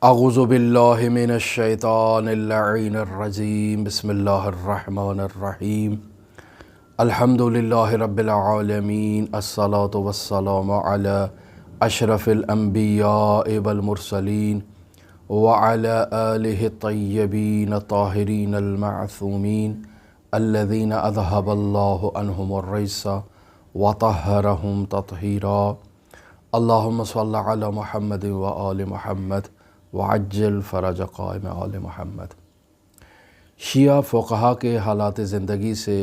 اعوذ باللہ من الشیطان اللعین الرجیم بسم اللہ الرحمن الرحیم الحمد للہ رب العالمین الصلاة والسلام علی اشرف الانبیاء والمرسلین وعلی آلہ الطیبین الطاہرین المعصومین الذین اذہب اللہ عنہم الرجس وطہرہم تطہیرا اللہم صل علی محمد وآل محمد وعجل فرج قائم آل محمد۔ شیعہ فقہا کے حالات زندگی سے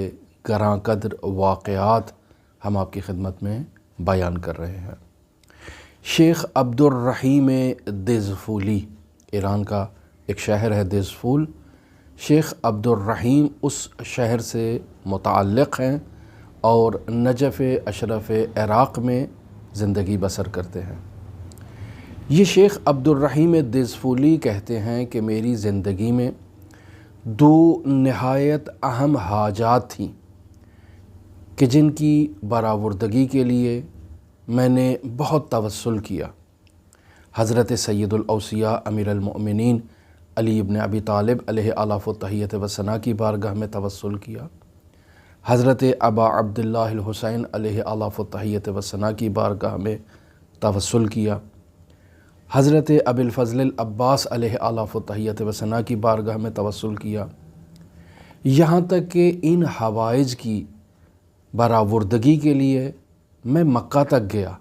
گراں قدر واقعات ہم آپ کی خدمت میں بیان کر رہے ہیں۔ شیخ عبدالرحیم دزفولی، ایران کا ایک شہر ہے دزفول، شیخ عبدالرحیم اس شہر سے متعلق ہیں اور نجف اشرف عراق میں زندگی بسر کرتے ہیں۔ یہ شیخ عبدالرحیم دزفولی کہتے ہیں کہ میری زندگی میں دو نہایت اہم حاجات تھیں کہ جن کی برآوردگی کے لیے میں نے بہت توسل کیا۔ حضرت سید الاوصیاء امیر المؤمنین علی ابن ابی طالب علیہ الاف و تحیت و ثنا کی بارگاہ میں توسل کیا۔ حضرت ابا عبداللہ الحسین علیہ الاف و تحیت و ثنا کی بارگاہ میں توسل کیا۔ حضرت ابی الفضل العباس علیہ الاف و تحیت و ثنا کی بارگاہ میں توسل کیا، یہاں تک کہ ان حوائج کی برآوردگی کے لیے میں مکہ تک گیا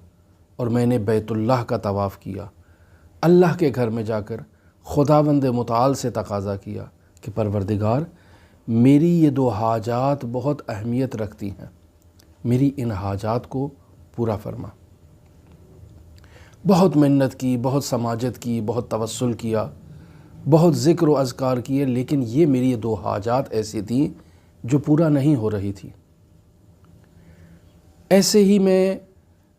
اور میں نے بیت اللہ کا طواف کیا۔ اللہ کے گھر میں جا کر خداوند متعال سے تقاضا کیا کہ پروردگار، میری یہ دو حاجات بہت اہمیت رکھتی ہیں، میری ان حاجات کو پورا فرما۔ بہت محنت کی، بہت سماجت کی، بہت توسل کیا، بہت ذکر و اذکار کیے، لیکن یہ میری دو حاجات ایسی تھیں جو پورا نہیں ہو رہی تھی۔ ایسے ہی میں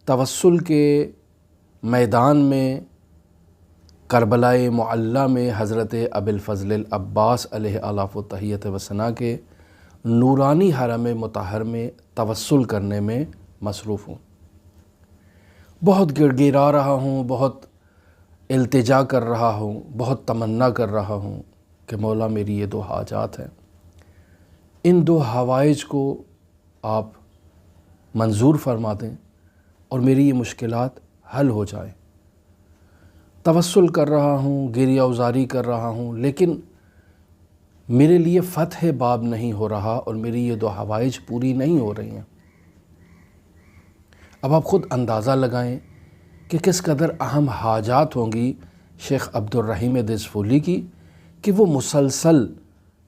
توسل کے میدان میں کربلائے معلیٰ میں حضرت ابی الفضل العباس علیہ الاف و تحیت و ثنا کے نورانی حرم مطہر میں توسل کرنے میں مصروف ہوں۔ بہت گڑ گڑا رہا ہوں، بہت التجا کر رہا ہوں، بہت تمنا کر رہا ہوں کہ مولا میری یہ دو حاجات ہیں، ان دو حوائج کو آپ منظور فرما دیں اور میری یہ مشکلات حل ہو جائیں۔ توسل کر رہا ہوں، گریہ وزاری کر رہا ہوں، لیکن میرے لیے فتح باب نہیں ہو رہا اور میری یہ دو حوائج پوری نہیں ہو رہی ہیں۔ اب آپ خود اندازہ لگائیں کہ کس قدر اہم حاجات ہوں گی شیخ عبدالرحیم دزفولی کی کہ وہ مسلسل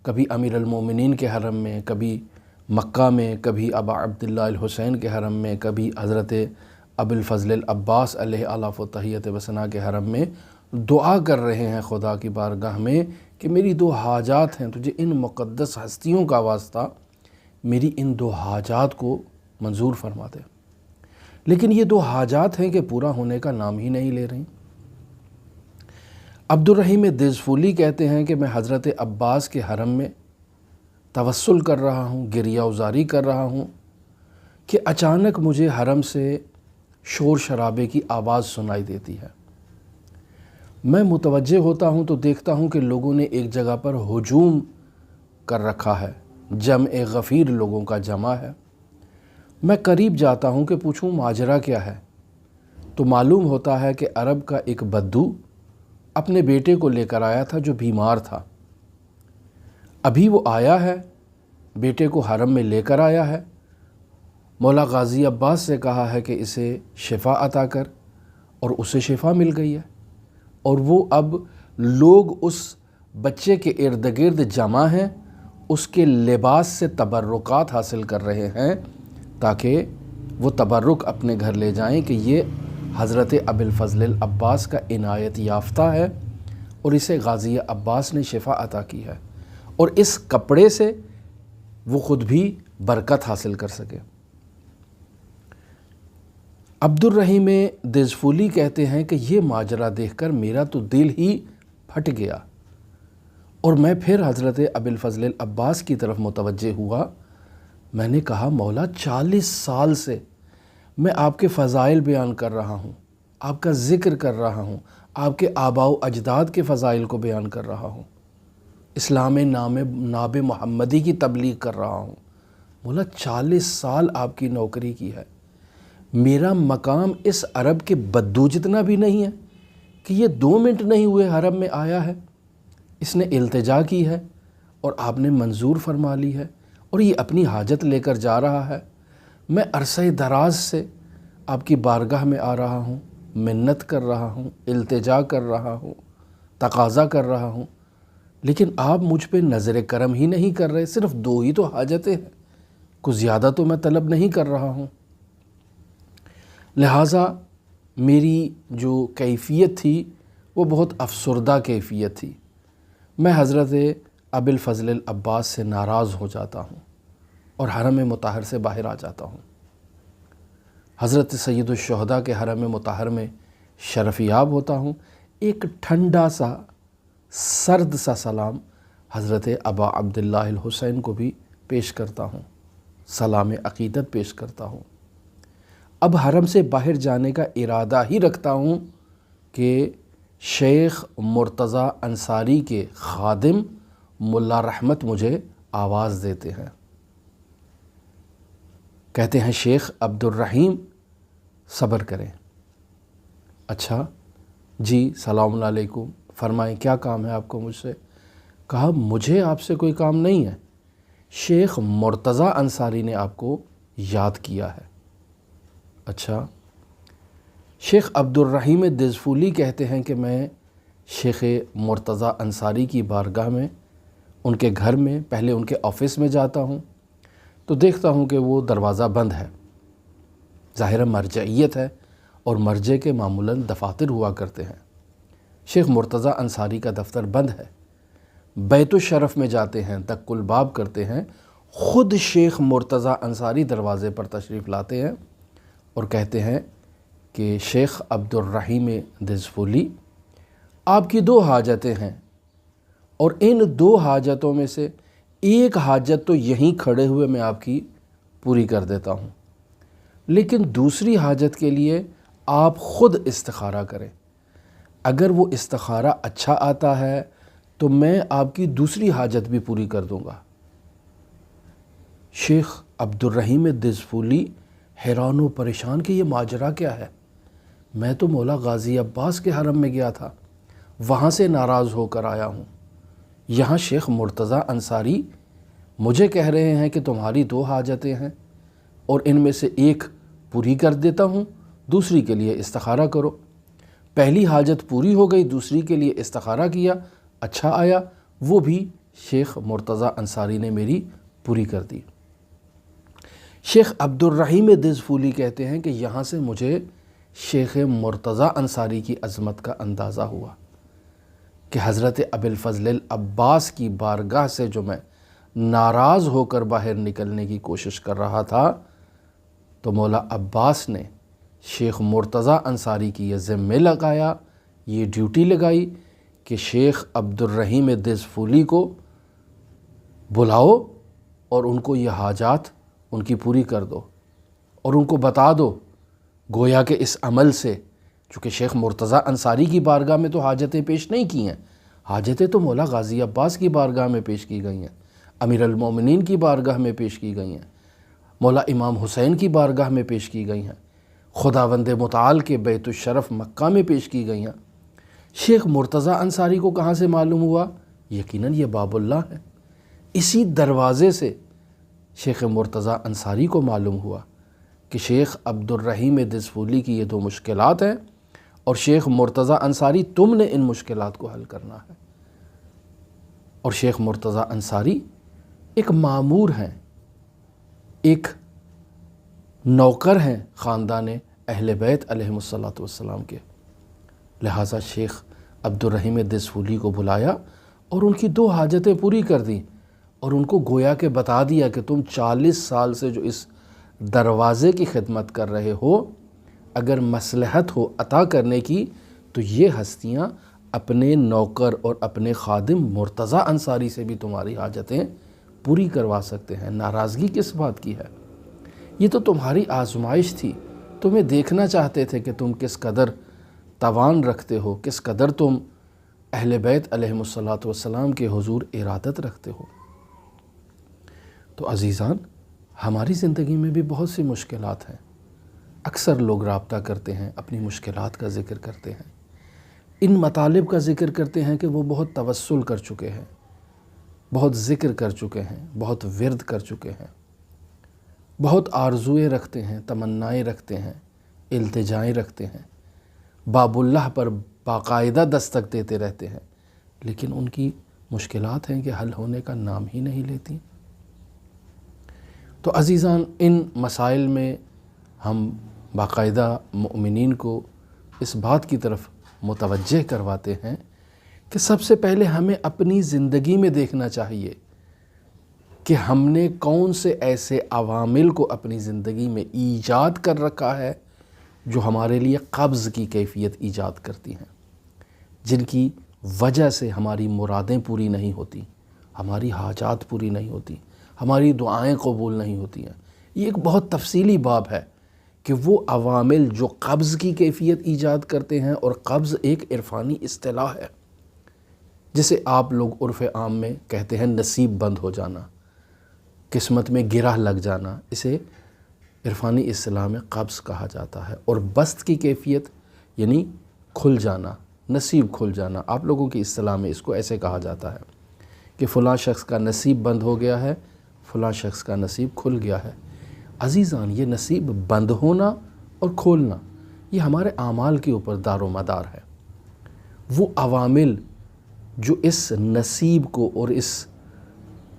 کبھی امیر المومنین کے حرم میں، کبھی مکہ میں، کبھی ابا عبداللہ الحسین کے حرم میں، کبھی حضرت ابی الفضل العباس علیہ الاف و تحیت و ثنا کے حرم میں دعا کر رہے ہیں خدا کی بارگاہ میں کہ میری دو حاجات ہیں، تجھے ان مقدس ہستیوں کا واسطہ میری ان دو حاجات کو منظور فرما دے۔ لیکن یہ دو حاجات ہیں کہ پورا ہونے کا نام ہی نہیں لے رہی۔ عبدالرحیم دزفولی کہتے ہیں کہ میں حضرت عباس کے حرم میں توسل کر رہا ہوں، گریہ وزاری کر رہا ہوں کہ اچانک مجھے حرم سے شور شرابے کی آواز سنائی دیتی ہے۔ میں متوجہ ہوتا ہوں تو دیکھتا ہوں کہ لوگوں نے ایک جگہ پر ہجوم کر رکھا ہے، جمع غفیر لوگوں کا جمع ہے۔ میں قریب جاتا ہوں کہ پوچھوں ماجرا کیا ہے، تو معلوم ہوتا ہے کہ عرب کا ایک بدو اپنے بیٹے کو لے کر آیا تھا جو بیمار تھا۔ ابھی وہ آیا ہے، بیٹے کو حرم میں لے کر آیا ہے، مولا غازی عباس سے کہا ہے کہ اسے شفا عطا کر، اور اسے شفا مل گئی ہے، اور وہ اب لوگ اس بچے کے ارد گرد جمع ہیں، اس کے لباس سے تبرکات حاصل کر رہے ہیں تاکہ وہ تبرک اپنے گھر لے جائیں کہ یہ حضرت ابی الفضل العباس کا عنایت یافتہ ہے اور اسے غازی عباس نے شفا عطا کی ہے، اور اس کپڑے سے وہ خود بھی برکت حاصل کر سکے۔ عبدالرحیم دزفولی کہتے ہیں کہ یہ ماجرا دیکھ کر میرا تو دل ہی پھٹ گیا اور میں پھر حضرت ابی الفضل العباس کی طرف متوجہ ہوا۔ میں نے کہا مولا 40 سال سے میں آپ کے فضائل بیان کر رہا ہوں، آپ کا ذکر کر رہا ہوں، آپ کے آباء و اجداد کے فضائل کو بیان کر رہا ہوں، اسلام ناب محمدی کی تبلیغ کر رہا ہوں۔ مولا 40 سال آپ کی نوکری کی ہے، میرا مقام اس عرب کے بدو جتنا بھی نہیں ہے کہ یہ 2 منٹ نہیں ہوئے حرم میں آیا ہے، اس نے التجا کی ہے اور آپ نے منظور فرما لی ہے، اور یہ اپنی حاجت لے کر جا رہا ہے۔ میں عرصہ دراز سے آپ کی بارگاہ میں آ رہا ہوں، منت کر رہا ہوں، التجا کر رہا ہوں، تقاضا کر رہا ہوں، لیکن آپ مجھ پہ نظر کرم ہی نہیں کر رہے۔ صرف 2 ہی تو حاجتیں ہیں، کچھ زیادہ تو میں طلب نہیں کر رہا ہوں۔ لہٰذا میری جو کیفیت تھی وہ بہت افسردہ کیفیت تھی۔ میں حضرت ابی الفضل العباس سے ناراض ہو جاتا ہوں اور حرم مطہر سے باہر آ جاتا ہوں۔ حضرت سید الشہداء کے حرم مطہر میں شرف یاب ہوتا ہوں۔ ایک ٹھنڈا سا سرد سا سلام حضرت ابا عبداللہ الحسین کو بھی پیش کرتا ہوں، سلام عقیدت پیش کرتا ہوں۔ اب حرم سے باہر جانے کا ارادہ ہی رکھتا ہوں کہ شیخ مرتضیٰ انصاری کے خادم ملا رحمت مجھے آواز دیتے ہیں، کہتے ہیں شیخ عبد الرحیم صبر کریں۔ اچھا جی، سلام علیکم، فرمائیں کیا کام ہے آپ کو مجھ سے؟ کہا مجھے آپ سے کوئی کام نہیں ہے، شیخ مرتضیٰ انصاری نے آپ کو یاد کیا ہے۔ اچھا، شیخ عبد الرحیم دزفولی کہتے ہیں کہ میں شیخ مرتضیٰ انصاری کی بارگاہ میں، ان کے گھر میں، پہلے ان کے آفس میں جاتا ہوں تو دیکھتا ہوں کہ وہ دروازہ بند ہے۔ ظاہر مرجعیت ہے اور مرجع کے معمولاً دفاتر ہوا کرتے ہیں۔ شیخ مرتضیٰ انصاری کا دفتر بند ہے۔ بیت الشرف میں جاتے ہیں، دق الباب کرتے ہیں، خود شیخ مرتضیٰ انصاری دروازے پر تشریف لاتے ہیں اور کہتے ہیں کہ شیخ عبد الرحیم دزفولی، آپ کی 2 حاجتیں ہیں، اور ان 2 حاجتوں میں سے ایک حاجت تو یہیں کھڑے ہوئے میں آپ کی پوری کر دیتا ہوں، لیکن دوسری حاجت کے لیے آپ خود استخارہ کریں۔ اگر وہ استخارہ اچھا آتا ہے تو میں آپ کی دوسری حاجت بھی پوری کر دوں گا۔ شیخ عبد الرحیم دزفولی حیران و پریشان کہ یہ ماجرا کیا ہے؟ میں تو مولا غازی عباس کے حرم میں گیا تھا، وہاں سے ناراض ہو کر آیا ہوں، یہاں شیخ مرتضیٰ انصاری مجھے کہہ رہے ہیں کہ تمہاری 2 حاجتیں ہیں اور ان میں سے ایک پوری کر دیتا ہوں، دوسری کے لیے استخارہ کرو۔ پہلی حاجت پوری ہو گئی، دوسری کے لیے استخارہ کیا، اچھا آیا، وہ بھی شیخ مرتضیٰ انصاری نے میری پوری کر دی۔ شیخ عبد الرحیم دزفولی کہتے ہیں کہ یہاں سے مجھے شیخ مرتضیٰ انصاری کی عظمت کا اندازہ ہوا کہ حضرت ابی الفضل العباس کی بارگاہ سے جو میں ناراض ہو کر باہر نکلنے کی کوشش کر رہا تھا، تو مولا عباس نے شیخ مرتضیٰ انصاری کی یہ ذمہ لگایا، یہ ڈیوٹی لگائی کہ شیخ عبد الرحیم دزفولی کو بلاؤ اور ان کو یہ حاجات ان کی پوری کر دو، اور ان کو بتا دو گویا کہ اس عمل سے، چونکہ شیخ مرتضیٰ انصاری کی بارگاہ میں تو حاجتیں پیش نہیں کی ہیں، حاجتیں تو مولا غازی عباس کی بارگاہ میں پیش کی گئی ہیں، امیر المومنین کی بارگاہ میں پیش کی گئی ہیں، مولا امام حسین کی بارگاہ میں پیش کی گئی ہیں، خداوند متعال کے بیت الشرف مکہ میں پیش کی گئی ہیں۔ شیخ مرتضیٰ انصاری کو کہاں سے معلوم ہوا؟ یقیناً یہ باب اللہ ہے۔ اسی دروازے سے شیخ مرتضیٰ انصاری کو معلوم ہوا کہ شیخ عبد الرحیم دزفولی کی یہ 2 مشکلات ہیں، اور شیخ مرتضیٰ انصاری تم نے ان مشکلات کو حل کرنا ہے۔ اور شیخ مرتضیٰ انصاری ایک مامور ہیں، ایک نوکر ہیں خاندان اہل بیت علیہم السلام کے، لہٰذا شیخ عبد الرحیم دزفولی کو بلایا اور ان کی 2 حاجتیں پوری کر دیں، اور ان کو گویا کہ بتا دیا کہ تم 40 سال سے جو اس دروازے کی خدمت کر رہے ہو، اگر مصلحت ہو عطا کرنے کی تو یہ ہستیاں اپنے نوکر اور اپنے خادم مرتضیٰ انصاری سے بھی تمہاری حاجتیں پوری کروا سکتے ہیں۔ ناراضگی کس بات کی ہے؟ یہ تو تمہاری آزمائش تھی، تمہیں دیکھنا چاہتے تھے کہ تم کس قدر توان رکھتے ہو، کس قدر تم اہل بیت علیہم الصلاۃ والسلام کے حضور ارادت رکھتے ہو۔ تو عزیزان، ہماری زندگی میں بھی بہت سی مشکلات ہیں۔ اکثر لوگ رابطہ کرتے ہیں، اپنی مشکلات کا ذکر کرتے ہیں، ان مطالب کا ذکر کرتے ہیں کہ وہ بہت توسل کر چکے ہیں، بہت ذکر کر چکے ہیں، بہت ورد کر چکے ہیں، بہت آرزوئیں رکھتے ہیں، تمنائیں رکھتے ہیں، التجائیں رکھتے ہیں، باب اللہ پر باقاعدہ دستک دیتے رہتے ہیں، لیکن ان کی مشکلات ہیں کہ حل ہونے کا نام ہی نہیں لیتی۔ تو عزیزان، ان مسائل میں ہم باقاعدہ مومنین کو اس بات کی طرف متوجہ کرواتے ہیں کہ سب سے پہلے ہمیں اپنی زندگی میں دیکھنا چاہیے کہ ہم نے کون سے ایسے عوامل کو اپنی زندگی میں ایجاد کر رکھا ہے جو ہمارے لیے قبض کی کیفیت ایجاد کرتی ہیں، جن کی وجہ سے ہماری مرادیں پوری نہیں ہوتی، ہماری حاجات پوری نہیں ہوتی، ہماری دعائیں قبول نہیں ہوتی ہیں۔ یہ ایک بہت تفصیلی باب ہے کہ وہ عوامل جو قبض کی کیفیت ایجاد کرتے ہیں، اور قبض ایک عرفانی اصطلاح ہے جسے آپ لوگ عرف عام میں کہتے ہیں نصیب بند ہو جانا، قسمت میں گرہ لگ جانا، اسے عرفانی اصطلاح میں قبض کہا جاتا ہے۔ اور بست کی کیفیت یعنی کھل جانا، نصیب کھل جانا، آپ لوگوں کی اصطلاح میں اس کو ایسے کہا جاتا ہے کہ فلاں شخص کا نصیب بند ہو گیا ہے، فلاں شخص کا نصیب کھل گیا ہے۔ عزیزان، یہ نصیب بند ہونا اور کھولنا یہ ہمارے اعمال کے اوپر دار و مدار ہے۔ وہ عوامل جو اس نصیب کو اور اس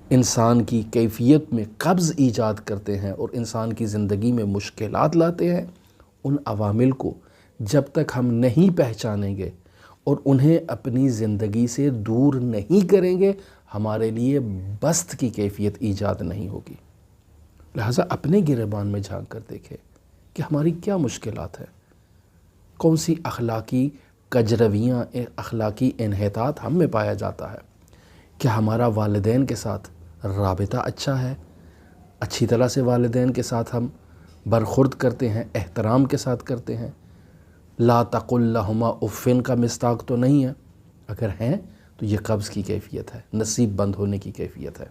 انسان کی کیفیت میں قبض ایجاد کرتے ہیں اور انسان کی زندگی میں مشکلات لاتے ہیں، ان عوامل کو جب تک ہم نہیں پہچانیں گے اور انہیں اپنی زندگی سے دور نہیں کریں گے، ہمارے لیے بست کی کیفیت ایجاد نہیں ہوگی۔ لہٰذا اپنے گریبان میں جھانک کر دیکھیں کہ ہماری کیا مشکلات ہیں، کون سی اخلاقی کجرویاں، اخلاقی انحطاط ہم میں پایا جاتا ہے۔ کیا ہمارا والدین کے ساتھ رابطہ اچھا ہے، اچھی طرح سے والدین کے ساتھ ہم برخورد کرتے ہیں، احترام کے ساتھ کرتے ہیں، لا تقل لہما اف کا مصداق تو نہیں ہے؟ اگر ہیں تو یہ قبض کی کیفیت ہے، نصیب بند ہونے کی کیفیت ہے۔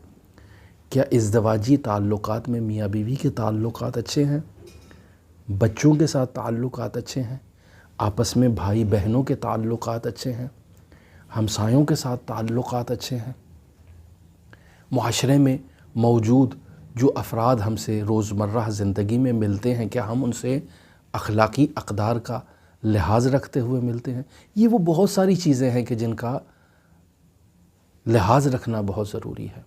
کیا ازدواجی تعلقات میں میاں بیوی کے تعلقات اچھے ہیں، بچوں کے ساتھ تعلقات اچھے ہیں، آپس میں بھائی بہنوں کے تعلقات اچھے ہیں، ہمسایوں کے ساتھ تعلقات اچھے ہیں، معاشرے میں موجود جو افراد ہم سے روزمرہ زندگی میں ملتے ہیں، کیا ہم ان سے اخلاقی اقدار کا لحاظ رکھتے ہوئے ملتے ہیں؟ یہ وہ بہت ساری چیزیں ہیں کہ جن کا لحاظ رکھنا بہت ضروری ہے۔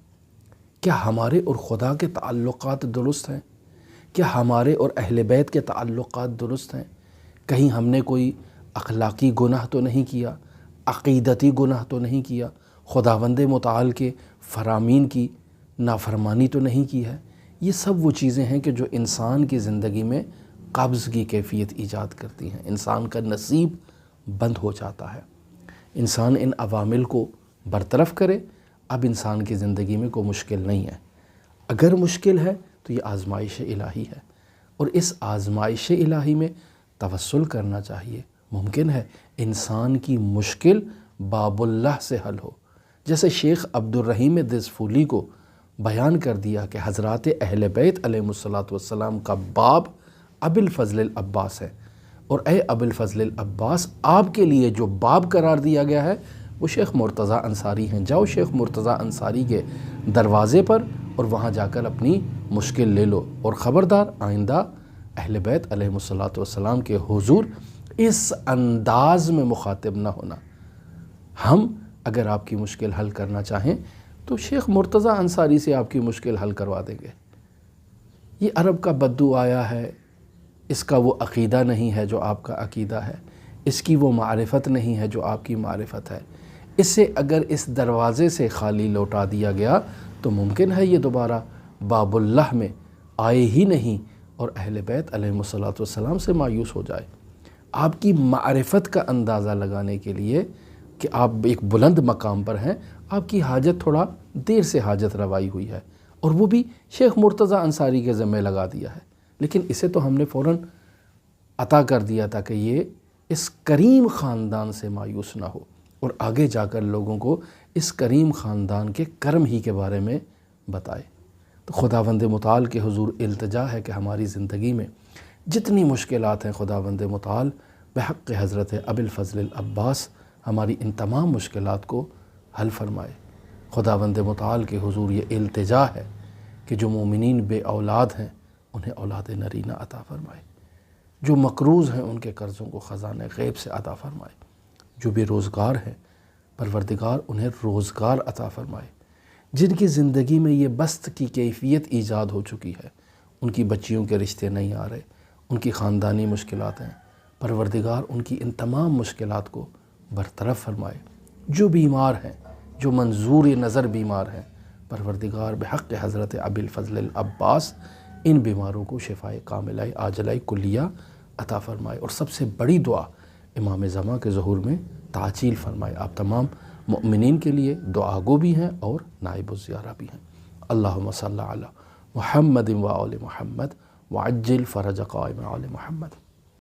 کیا ہمارے اور خدا کے تعلقات درست ہیں؟ کیا ہمارے اور اہل بیت کے تعلقات درست ہیں؟ کہیں ہم نے کوئی اخلاقی گناہ تو نہیں کیا، عقیدتی گناہ تو نہیں کیا، خداوند متعال کے فرامین کی نافرمانی تو نہیں کی ہے؟ یہ سب وہ چیزیں ہیں کہ جو انسان کی زندگی میں قبض کی کیفیت ایجاد کرتی ہیں، انسان کا نصیب بند ہو جاتا ہے۔ انسان ان عوامل کو برطرف کرے، اب انسان کی زندگی میں کوئی مشکل نہیں ہے۔ اگر مشکل ہے تو یہ آزمائش الہی ہے، اور اس آزمائش الہی میں توسل کرنا چاہیے۔ ممکن ہے انسان کی مشکل باب اللہ سے حل ہو، جیسے شیخ عبدالرحیم دزفولی کو بیان کر دیا کہ حضرات اہل بیت علیہم الصلاۃ والسلام کا باب ابو الفضل العباس ہے، اور اے ابو الفضل العباس، آپ کے لیے جو باب قرار دیا گیا ہے وہ شیخ مرتضیٰ انصاری ہیں۔ جاؤ شیخ مرتضیٰ انصاری کے دروازے پر اور وہاں جا کر اپنی مشکل لے لو، اور خبردار آئندہ اہل بیت علیہم الصلاۃ والسلام کے حضور اس انداز میں مخاطب نہ ہونا۔ ہم اگر آپ کی مشکل حل کرنا چاہیں تو شیخ مرتضیٰ انصاری سے آپ کی مشکل حل کروا دیں گے۔ یہ عرب کا بدو آیا ہے، اس کا وہ عقیدہ نہیں ہے جو آپ کا عقیدہ ہے، اس کی وہ معرفت نہیں ہے جو آپ کی معرفت ہے۔ اسے اگر اس دروازے سے خالی لوٹا دیا گیا تو ممکن ہے یہ دوبارہ باب اللہ میں آئے ہی نہیں اور اہل بیت علیہم الصلاۃ والسلام سے مایوس ہو جائے۔ آپ کی معرفت کا اندازہ لگانے کے لیے کہ آپ ایک بلند مقام پر ہیں، آپ کی حاجت تھوڑا دیر سے حاجت روائی ہوئی ہے، اور وہ بھی شیخ مرتضیٰ انصاری کے ذمہ لگا دیا ہے، لیکن اسے تو ہم نے فوراً عطا کر دیا تھا کہ یہ اس کریم خاندان سے مایوس نہ ہو اور آگے جا کر لوگوں کو اس کریم خاندان کے کرم ہی کے بارے میں بتائے۔ تو خداوند متعال کے حضور التجا ہے کہ ہماری زندگی میں جتنی مشکلات ہیں خداوند متعال بحق حضرت ابی الفضل العباس ہماری ان تمام مشکلات کو حل فرمائے۔ خداوند متعال کے حضور یہ التجا ہے کہ جو مومنین بے اولاد ہیں انہیں اولاد نرینہ عطا فرمائے، جو مقروض ہیں ان کے قرضوں کو خزانہ غیب سے عطا فرمائے، جو بے روزگار ہیں پروردگار انہیں روزگار عطا فرمائے، جن کی زندگی میں یہ بست کی کیفیت ایجاد ہو چکی ہے، ان کی بچیوں کے رشتے نہیں آ رہے، ان کی خاندانی مشکلات ہیں، پروردگار ان کی ان تمام مشکلات کو برطرف فرمائے۔ جو بیمار ہیں، جو منظور نظر بیمار ہیں، پروردگار بحق حضرت ابی الفضل العباس ان بیماروں کو شفائے کاملہ عاجلہ کلیہ عطا فرمائے، اور سب سے بڑی دعا امام زمان کے ظہور میں تعجیل فرمائے۔ آپ تمام مؤمنین کے لیے دعا گو بھی ہیں اور نائب الزیارہ بھی ہیں۔ اللہم صلی علی محمد و آل محمد وعجل فرج قائم آل محمد۔